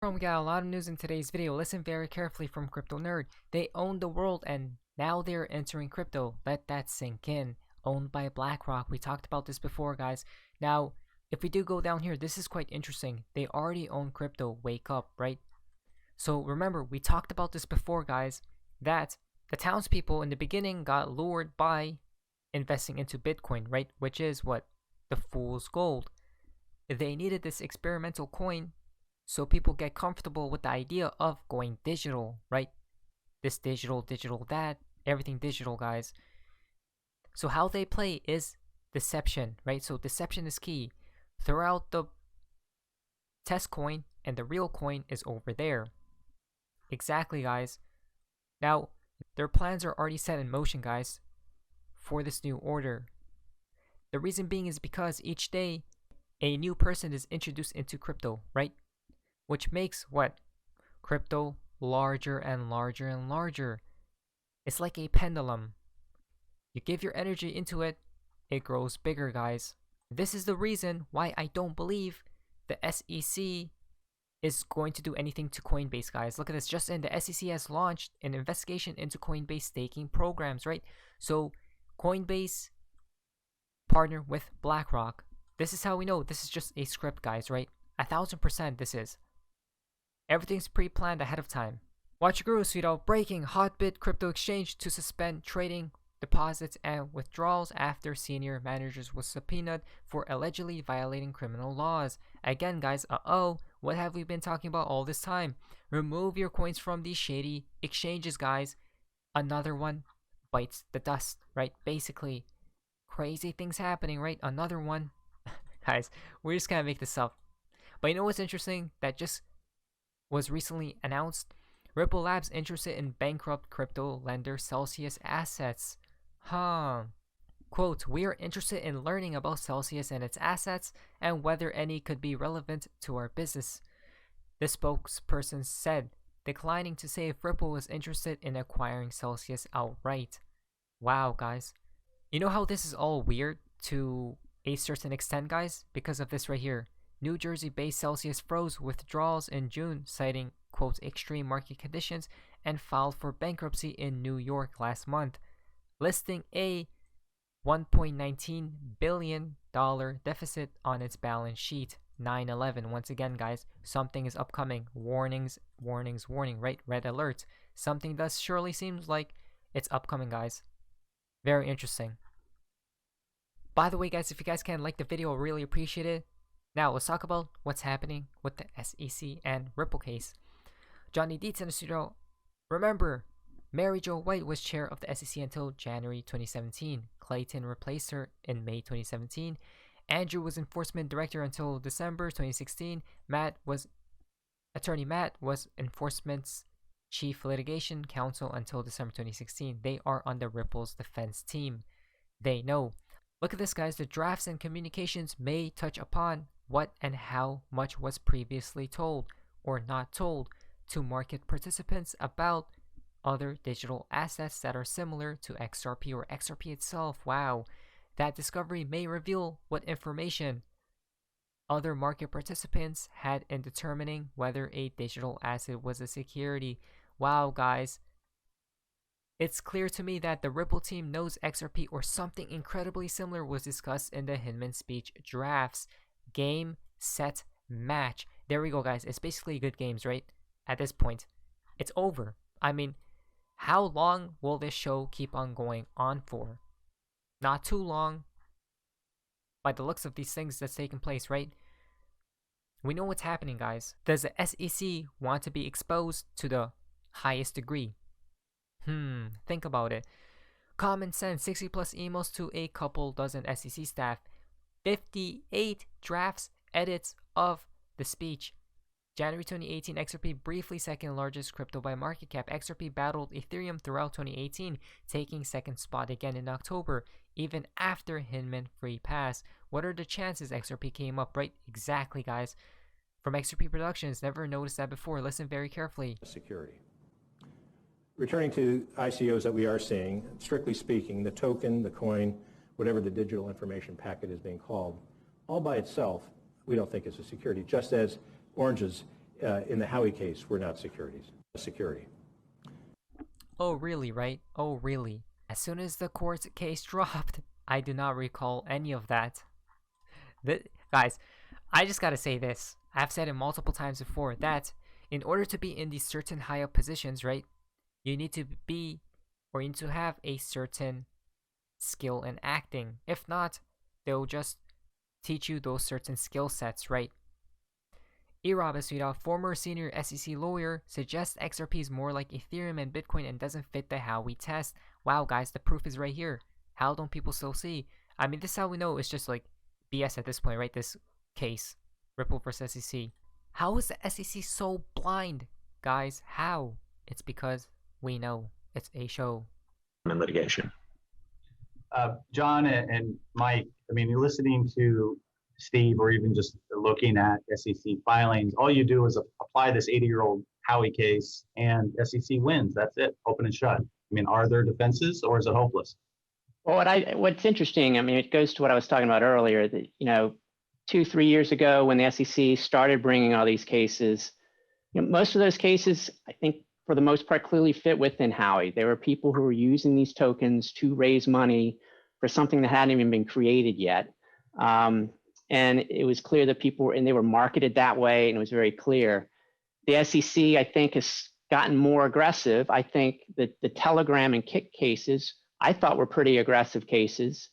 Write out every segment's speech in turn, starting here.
We got a lot of news in today's video. Listen very carefully from Crypto Nerd. They own the world and now they're entering crypto. Let that sink in. Owned by BlackRock. We talked about this before, guys. Now, if we do go down here, this is quite interesting. They already own crypto. Wake up, right? So remember, we talked about this before, guys, that the townspeople in the beginning got lured by investing into Bitcoin, right? Which is what? The fool's gold. They needed this experimental coin so people get comfortable with the idea of going digital, right? This digital, that, everything digital, guys. So how they play is deception, right? So deception is key. Throughout the test coin and the real coin is over there. Exactly, guys. Now, their plans are already set in motion, guys, for this new order. The reason being is because each day a new person is introduced into crypto, right? Which makes what? Crypto larger and larger and larger. It's like a pendulum. You give your energy into it, it grows bigger, guys. This is the reason why I don't believe the SEC is going to do anything to Coinbase, guys. Look at this. Just in, the SEC has launched an investigation into Coinbase staking programs, right? So Coinbase partner with BlackRock. This is how we know this is just a script, guys, right? 1000% this is. Everything's pre-planned ahead of time. Watch your guru, sweeto. Breaking: Hotbit crypto exchange to suspend trading deposits and withdrawals after senior managers was subpoenaed for allegedly violating criminal laws. Again, guys, what have we been talking about all this time? Remove your coins from these shady exchanges, guys. Another one bites the dust, right? Basically, crazy things happening, right? Another one. Guys, we're just gonna make this up. But you know what's interesting? That just was recently announced. Ripple Labs interested in bankrupt crypto lender Celsius assets. Quote, "We are interested in learning about Celsius and its assets and whether any could be relevant to our business," the spokesperson said, declining to say if Ripple was interested in acquiring Celsius outright. Wow, guys. You know how this is all weird to a certain extent, guys? Because of this right here. New Jersey-based Celsius froze withdrawals in June, citing, quote, "extreme market conditions," and filed for bankruptcy in New York last month, listing a $1.19 billion deficit on its balance sheet. 9/11. Once again, guys, something is upcoming. Warnings, warnings, warning, right? Red alert. Something thus surely seems like it's upcoming, guys. Very interesting. By the way, guys, if you guys can like the video, I really appreciate it. Now, let's talk about what's happening with the SEC and Ripple case. Johnny Deets in the studio. Remember, Mary Jo White was chair of the SEC until January 2017. Clayton replaced her in May 2017. Andrew was enforcement director until December 2016. Attorney Matt was enforcement's chief litigation counsel until December 2016. They are on the Ripple's defense team. They know. Look at this, guys. The drafts and communications may touch upon what and how much was previously told or not told to market participants about other digital assets that are similar to XRP or XRP itself. Wow. That discovery may reveal what information other market participants had in determining whether a digital asset was a security. Wow, guys. It's clear to me that the Ripple team knows XRP or something incredibly similar was discussed in the Hinman speech drafts. Game, set, match. There we go, guys. It's basically good games, right? At this point, it's over. I mean, how long will this show keep on going on for? Not too long. By the looks of these things that's taking place, right? We know what's happening, guys. Does the SEC want to be exposed to the highest degree? Think about it. Common sense, 60 plus emails to a couple dozen SEC staff. 58 drafts, edits of the speech. January 2018, XRP briefly second largest crypto by market cap. XRP battled Ethereum throughout 2018, taking second spot again in October, even after Hinman free pass. What are the chances XRP came up, right? Exactly, guys. From XRP Productions, never noticed that before. Listen very carefully. Security. Returning to ICOs that we are seeing, strictly speaking, the token, the coin, whatever the digital information packet is being called, all by itself, we don't think is a security, just as oranges in the Howey case were not security. Oh, really, right? Oh, really? As soon as the court case dropped, I do not recall any of that. Guys, I just gotta say this. I've said it multiple times before that in order to be in these certain high up positions, right, you need to be or you need to have a certain skill in acting. If not, they'll just teach you those certain skill sets, right? Erob Asuda, former senior SEC lawyer, suggests XRP is more like Ethereum and Bitcoin and doesn't fit the Howey test. Wow, guys, the proof is right here. How don't people still see? I mean, this is how we know it's just like BS at this point, right? This case, Ripple versus SEC. How is the SEC so blind, guys? How? It's because we know it's a show. In litigation. John and Mike, I mean, you're listening to Steve or even just looking at SEC filings. All you do is apply this 80-year-old Howey case and SEC wins. That's it, open and shut. I mean, are there defenses or is it hopeless? Well, what's interesting, I mean, it goes to what I was talking about earlier, that, 2-3 years ago when the SEC started bringing all these cases, most of those cases, I think, for the most part, clearly fit within Howey. There were people who were using these tokens to raise money for something that hadn't even been created yet. And it was clear that they were marketed that way, and it was very clear. The SEC, I think, has gotten more aggressive. I think that the Telegram and Kick cases, I thought were pretty aggressive cases.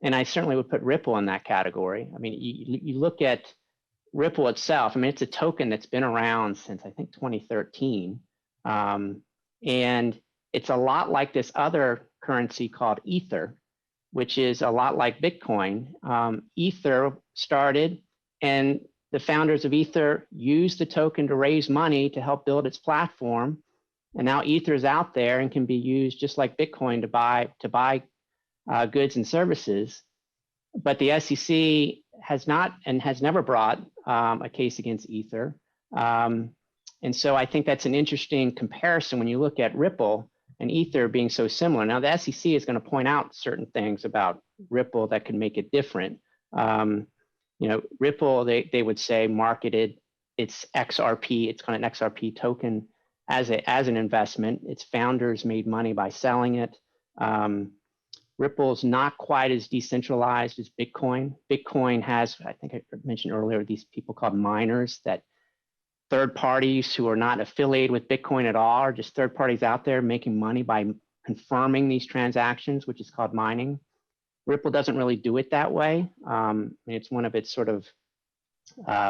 And I certainly would put Ripple in that category. I mean, you look at Ripple itself, I mean, it's a token that's been around since, I think, 2013. And it's a lot like this other currency called Ether, which is a lot like Bitcoin. Ether started, and the founders of Ether used the token to raise money to help build its platform. And now Ether is out there and can be used just like Bitcoin to buy goods and services. But the SEC has not and has never brought a case against Ether. And so I think that's an interesting comparison when you look at Ripple and Ether being so similar. Now, the SEC is going to point out certain things about Ripple that could make it different. Ripple, they would say, marketed its XRP, it's kind of an XRP token as an investment. Its founders made money by selling it. Ripple's not quite as decentralized as Bitcoin. Bitcoin has, I think I mentioned earlier, these people called miners, that third parties who are not affiliated with Bitcoin at all, are just third parties out there making money by confirming these transactions, which is called mining. Ripple doesn't really do it that way. It's one of its sort of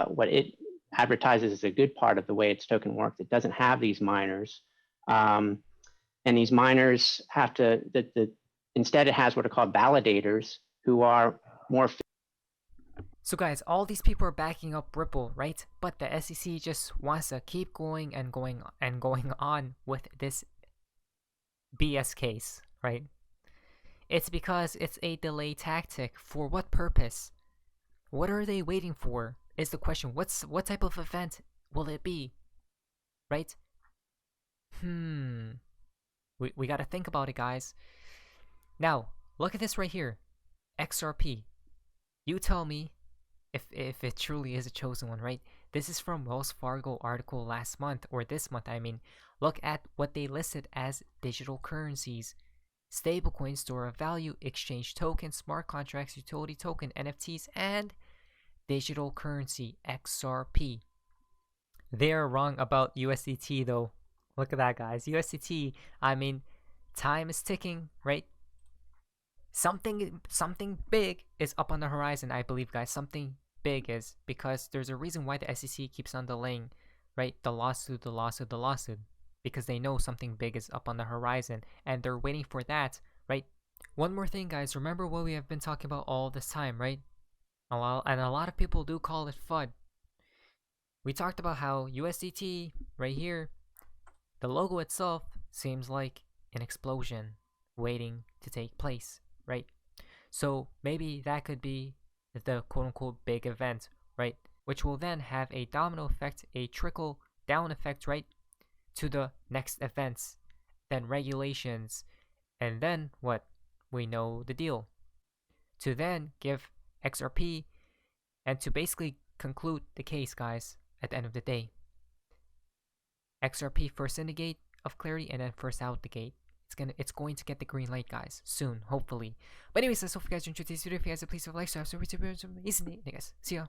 what it advertises as a good part of the way its token works. It doesn't have these miners. And these miners have to, instead it has what are called validators who are more. So guys, all these people are backing up Ripple, right? But the SEC just wants to keep going and going and going on with this BS case, right? It's because it's a delay tactic. For what purpose? What are they waiting for? Is the question. What type of event will it be? Right? We gotta think about it, guys. Now, look at this right here. XRP. You tell me if it truly is a chosen one, right? This is from Wells Fargo article last month, or this month, I mean. Look at what they listed as digital currencies. Stablecoin, store of value, exchange token, smart contracts, utility token, NFTs, and digital currency, XRP. They are wrong about USDT though. Look at that, guys. USDT, I mean, time is ticking, right? Something big is up on the horizon, I believe, guys. Something big is, because there's a reason why the SEC keeps on delaying, right? The lawsuit. Because they know something big is up on the horizon and they're waiting for that, right? One more thing, guys. Remember what we have been talking about all this time, right? A lot of people do call it FUD. We talked about how USDT, right here, the logo itself seems like an explosion waiting to take place, right? So maybe that could be the quote-unquote big event, right? Which will then have a domino effect, a trickle down effect, right? To the next events, then regulations, and then what? We know the deal. To then give XRP, and to basically conclude the case, guys, at the end of the day. XRP first in the gate of clarity, and then first out the gate. It's going to get the green light, guys, soon, hopefully. But anyways, that's all for you guys. Enjoyed today's video. If you guys please leave a like, subscribe, amazing day, guys. See ya.